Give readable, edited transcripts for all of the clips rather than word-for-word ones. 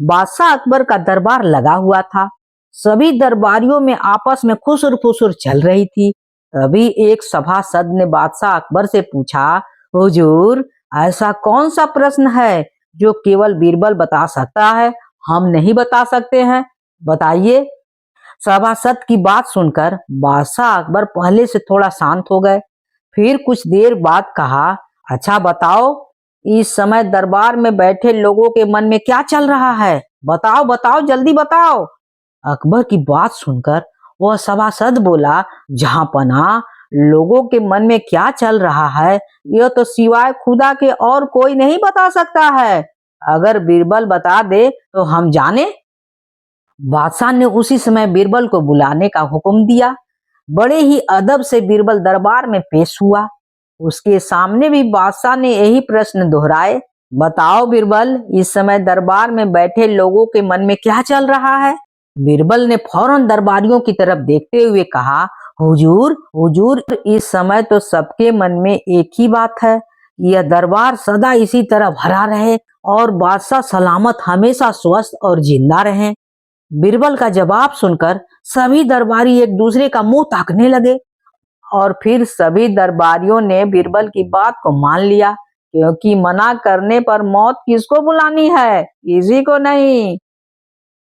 बादशाह अकबर का दरबार लगा हुआ था। सभी दरबारियों में आपस में खुसुर फुसुर चल रही थी। तभी एक सभासद ने बादशाह अकबर से पूछा, हुजूर, ऐसा कौन सा प्रश्न है जो केवल बीरबल बता सकता है, हम नहीं बता सकते हैं, बताइए। सभासद की बात सुनकर बादशाह अकबर पहले से थोड़ा शांत हो गए। फिर कुछ देर बाद कहा, अच्छा बताओ, इस समय दरबार में बैठे लोगों के मन में क्या चल रहा है, बताओ बताओ जल्दी बताओ। अकबर की बात सुनकर वह सभासद बोला, जहां पना, लोगों के मन में क्या चल रहा है यह तो सिवाय खुदा के और कोई नहीं बता सकता है। अगर बीरबल बता दे तो हम जाने। बादशाह ने उसी समय बीरबल को बुलाने का हुक्म दिया। बड़े ही अदब से बीरबल दरबार में पेश हुआ। उसके सामने भी बादशाह ने यही प्रश्न दोहराए, बताओ बीरबल, इस समय दरबार में बैठे लोगों के मन में क्या चल रहा है। बीरबल ने फौरन दरबारियों की तरफ देखते हुए कहा, हुजूर हुजूर, इस समय तो सबके मन में एक ही बात है, यह दरबार सदा इसी तरह भरा रहे और बादशाह सलामत हमेशा स्वस्थ और जिंदा रहे। बीरबल का जवाब सुनकर सभी दरबारी एक दूसरे का मुंह ताकने लगे और फिर सभी दरबारियों ने बीरबल की बात को मान लिया, क्योंकि मना करने पर मौत किसको बुलानी है, किसी को नहीं।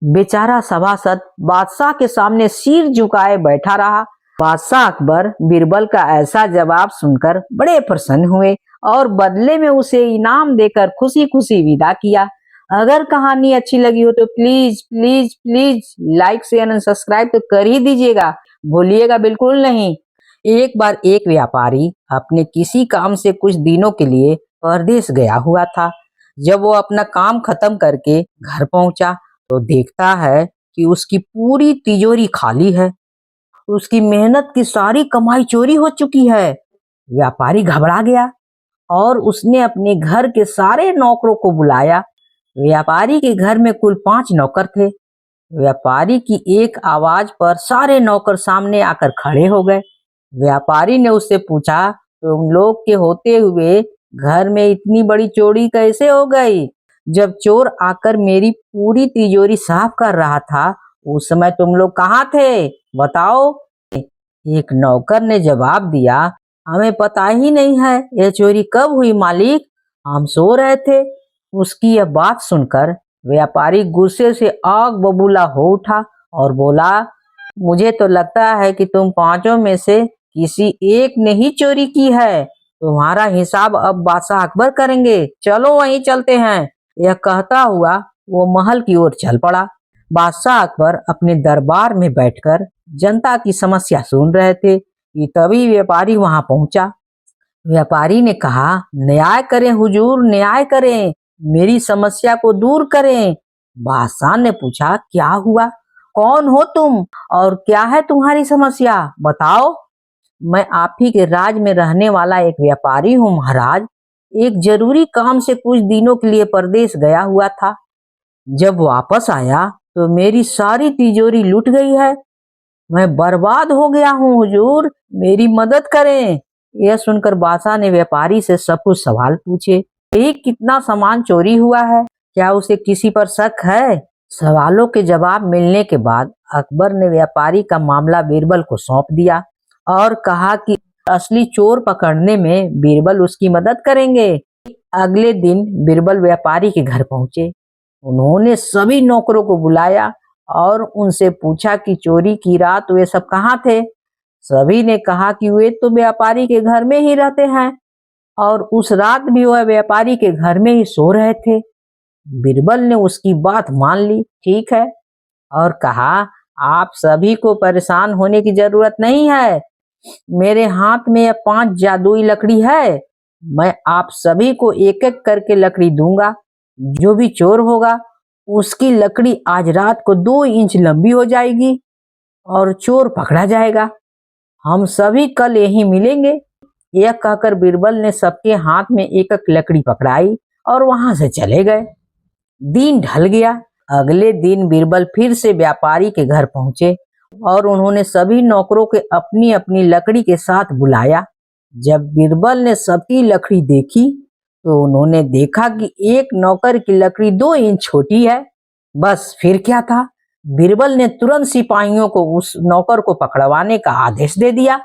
बेचारा सभासद बादशाह के सामने सिर झुकाए बैठा रहा। बादशाह अकबर बीरबल का ऐसा जवाब सुनकर बड़े प्रसन्न हुए और बदले में उसे इनाम देकर खुशी खुशी विदा किया। अगर कहानी अच्छी लगी हो तो please please please like share and subscribe तो कर ही दीजिएगा, भूलिएगा बिल्कुल नहीं। एक बार एक व्यापारी अपने किसी काम से कुछ दिनों के लिए परदेश गया हुआ था। जब वो अपना काम खत्म करके घर पहुंचा तो देखता है कि उसकी पूरी तिजोरी खाली है। उसकी मेहनत की सारी कमाई चोरी हो चुकी है। व्यापारी घबरा गया और उसने अपने घर के सारे नौकरों को बुलाया। व्यापारी के घर में कुल 5 नौकर थे। व्यापारी की एक आवाज पर सारे नौकर सामने आकर खड़े हो गए। व्यापारी ने उससे पूछा, तुम लोग के होते हुए घर में इतनी बड़ी चोरी कैसे हो गई? जब चोर आकर मेरी पूरी तिजोरी साफ कर रहा था उस समय तुम लोग कहाँ थे, बताओ। एक नौकर ने जवाब दिया, हमें पता ही नहीं है यह चोरी कब हुई मालिक, हम सो रहे थे। उसकी यह बात सुनकर व्यापारी गुस्से से आग बबूला हो उठा और बोला, मुझे तो लगता है कि तुम पांचों में से किसी एक ने ही चोरी की है। तुम्हारा हिसाब अब बादशाह अकबर करेंगे, चलो वहीं चलते हैं। यह कहता हुआ वो महल की ओर चल पड़ा। बादशाह अकबर अपने दरबार में बैठकर जनता की समस्या सुन रहे थे कि तभी व्यापारी वहां पहुंचा। व्यापारी ने कहा, न्याय करें हुजूर, न्याय करें, मेरी समस्या को दूर करें। बादशाह ने पूछा, क्या हुआ, कौन हो तुम और क्या है तुम्हारी समस्या, बताओ। मैं आप ही के राज में रहने वाला एक व्यापारी हूँ महाराज। एक जरूरी काम से कुछ दिनों के लिए परदेश गया हुआ था। जब वापस आया तो मेरी सारी तिजोरी लूट गई है। मैं बर्बाद हो गया हूँ हुजूर, मेरी मदद करें। यह सुनकर बादशाह ने व्यापारी से सब कुछ सवाल पूछे। एक कितना सामान चोरी हुआ है, क्या उसे किसी पर शक है? सवालों के जवाब मिलने के बाद अकबर ने व्यापारी का मामला बीरबल को सौंप दिया और कहा कि असली चोर पकड़ने में बीरबल उसकी मदद करेंगे। अगले दिन बीरबल व्यापारी के घर पहुंचे। उन्होंने सभी नौकरों को बुलाया और उनसे पूछा कि चोरी की रात वे सब कहाँ थे। सभी ने कहा कि वे तो व्यापारी के घर में ही रहते हैं और उस रात भी वह व्यापारी के घर में ही सो रहे थे। बीरबल ने उसकी बात मान ली, ठीक है, और कहा, आप सभी को परेशान होने की जरूरत नहीं है। मेरे हाथ में यह 5 जादुई लकड़ी है। मैं आप सभी को एक एक करके लकड़ी दूंगा। जो भी चोर होगा उसकी लकड़ी आज रात को 2 इंच लंबी हो जाएगी और चोर पकड़ा जाएगा। हम सभी कल यहीं मिलेंगे। यह कहकर बीरबल ने सबके हाथ में एक एक लकड़ी पकड़ाई और वहां से चले गए। दिन ढल गया। अगले दिन बीरबल फिर से व्यापारी के घर पहुंचे और उन्होंने सभी नौकरों के अपनी अपनी लकड़ी के साथ बुलाया। जब बीरबल ने सबकी लकड़ी देखी तो उन्होंने देखा कि एक नौकर की लकड़ी 2 इंच छोटी है बस फिर क्या था, बीरबल ने तुरंत सिपाहियों को उस नौकर को पकड़वाने का आदेश दे दिया।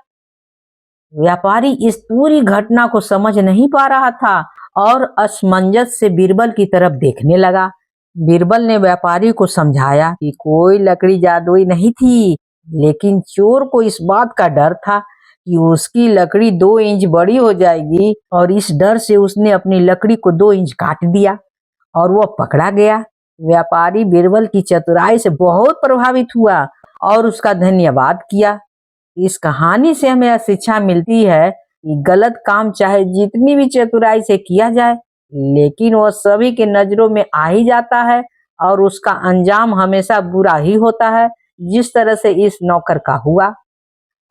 व्यापारी इस पूरी घटना को समझ नहीं पा रहा था और असमंजस से बीरबल की तरफ देखने लगा। बीरबल ने व्यापारी को समझाया कि कोई लकड़ी जादुई नहीं थी, लेकिन चोर को इस बात का डर था कि उसकी लकड़ी 2 इंच बड़ी हो जाएगी और इस डर से उसने अपनी लकड़ी को 2 इंच काट दिया और वह पकड़ा गया। व्यापारी बीरबल की चतुराई से बहुत प्रभावित हुआ और उसका धन्यवाद किया। इस कहानी से हमें यह शिक्षा मिलती है कि गलत काम चाहे जितनी भी चतुराई से किया जाए, लेकिन वह सभी के नजरों में आ ही जाता है और उसका अंजाम हमेशा बुरा ही होता है, जिस तरह से इस नौकर का हुआ।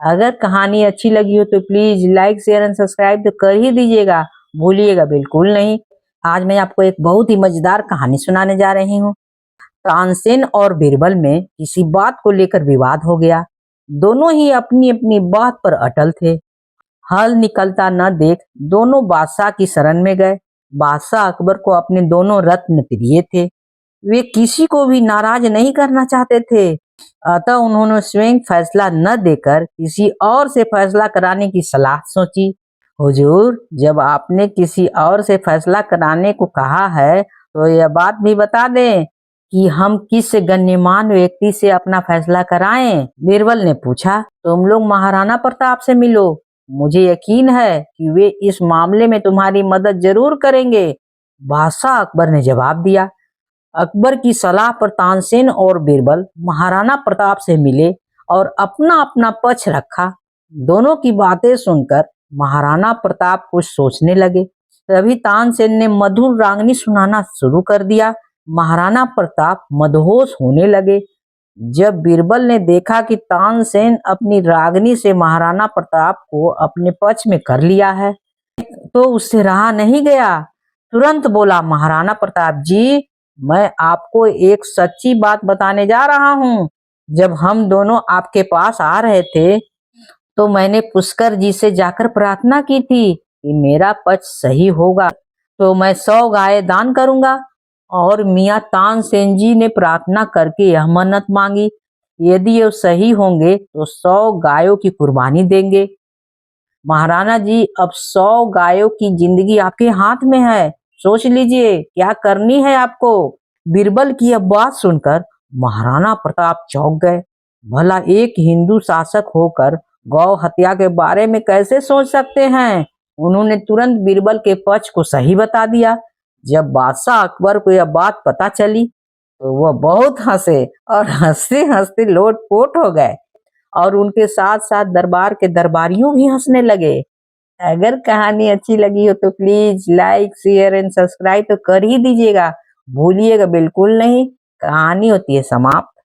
अगर कहानी अच्छी लगी हो तो please like share and subscribe तो कर ही दीजिएगा, भूलिएगा बिल्कुल नहीं। आज मैं आपको एक बहुत ही मजेदार कहानी सुनाने जा रही हूँ। तानसेन और बीरबल में किसी बात को लेकर विवाद हो गया। दोनों ही अपनी अपनी बात पर अटल थे। हल निकलता न देख दोनों बादशाह की शरण में गए। बादशाह अकबर को अपने दोनों रत्न प्रिय थे। वे किसी को भी नाराज नहीं करना चाहते थे। अतः उन्होंने स्वयं फैसला न देकर किसी और से फैसला कराने की सलाह सोची। हुजूर, जब आपने किसी और से फैसला कराने को कहा है तो यह बात भी बता दें कि हम किस गण्यमान्य व्यक्ति से अपना फैसला कराएं। बीरबल ने पूछा। तुम लोग महाराणा प्रताप से मिलो, मुझे यकीन है कि वे इस मामले में तुम्हारी मदद जरूर करेंगे। बादशाह अकबर ने जवाब दिया। अकबर की सलाह पर तानसेन और बीरबल महाराणा प्रताप से मिले और अपना अपना पक्ष रखा। दोनों की बातें सुनकर महाराणा प्रताप कुछ सोचने लगे। तभी तानसेन ने मधुर रागनी सुनाना शुरू कर दिया। महाराणा प्रताप मदहोश होने लगे। जब बीरबल ने देखा कि तानसेन अपनी रागनी से महाराणा प्रताप को अपने पक्ष में कर लिया है, तो उससे रहा नहीं गया। तुरंत बोला, महाराणा प्रताप जी, मैं आपको एक सच्ची बात बताने जा रहा हूँ। जब हम दोनों आपके पास आ रहे थे तो मैंने पुष्कर जी से जाकर प्रार्थना की थी कि मेरा पक्ष सही होगा तो मैं 100 गाय दान करूंगा। और मियाँ तानसेन जी ने प्रार्थना करके यह मन्नत मांगी, यदि ये सही होंगे तो 100 गायों की कुर्बानी देंगे। महाराणा जी, अब 100 गायों की जिंदगी आपके हाथ में है, सोच लीजिए क्या करनी है आपको। बीरबल की यह बात सुनकर महाराणा प्रताप चौंक गए। भला एक हिंदू शासक होकर गौ हत्या के बारे में कैसे सोच सकते हैं। उन्होंने तुरंत बीरबल के पक्ष को सही बता दिया। जब बादशाह अकबर को यह बात पता चली तो वह बहुत हंसे और हंसते हंसते लोटपोट हो गए और उनके साथ साथ दरबार के दरबारियों भी हंसने लगे। अगर कहानी अच्छी लगी हो तो please like share and subscribe तो कर ही दीजिएगा, भूलिएगा बिल्कुल नहीं। कहानी होती है समाप्त।